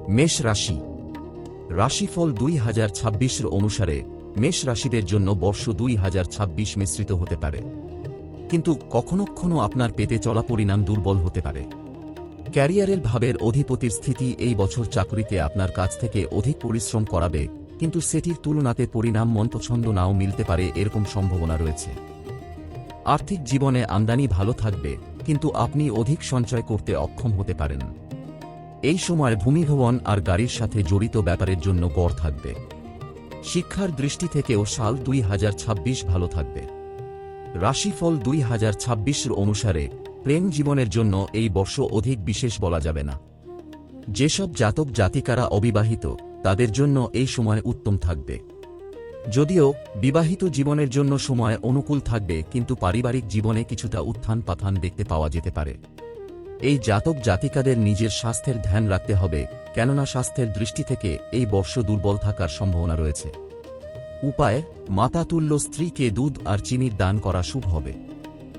মেষ রাশি। রাশিফল 2026 অনুসারে মেষ রাশিদের জন্য বর্ষ 2026 মিশ্রিত হতে পারে, কিন্তু কখনো কখনো আপনার পেতে চলা পরিণাম দুর্বল হতে পারে। ক্যারিয়ারের ভাবের অধিপতির স্থিতি এই বছর চাকরিতে আপনার কাছ থেকে অধিক পরিশ্রম করাবে, কিন্তু সেটির তুলনাতে পরিণাম মনপছন্দ নাও মিলতে পারে, এরকম সম্ভাবনা রয়েছে। আর্থিক জীবনে আমদানি ভালো থাকবে, কিন্তু আপনি অধিক সঞ্চয় করতে অক্ষম হতে পারেন। এই সময় ভূমিভবন আর গাড়ির সাথে জড়িত ব্যাপারের জন্য গড় থাকবে। শিক্ষার দৃষ্টি থেকেও সাল 2026 ভালো থাকবে। রাশিফল 2026 অনুসারে প্রেম জীবনের জন্য এই বর্ষ অধিক বিশেষ বলা যাবে না। যেসব জাতক জাতিকারা অবিবাহিত তাদের জন্য এই সময় উত্তম থাকবে। যদিও বিবাহিত জীবনের জন্য সময় অনুকূল থাকবে, কিন্তু পারিবারিক জীবনে কিছুটা উত্থান পাথান দেখতে পাওয়া যেতে পারে। এই জাতক জাতিকাদের নিজের স্বাস্থ্যের ধ্যান রাখতে হবে, কেননা স্বাস্থ্যের দৃষ্টি থেকে এই বর্ষ দুর্বল থাকার সম্ভাবনা রয়েছে। উপায়: মাতাতুল্য স্ত্রীকে দুধ আর চিনির দান করা শুভ হবে।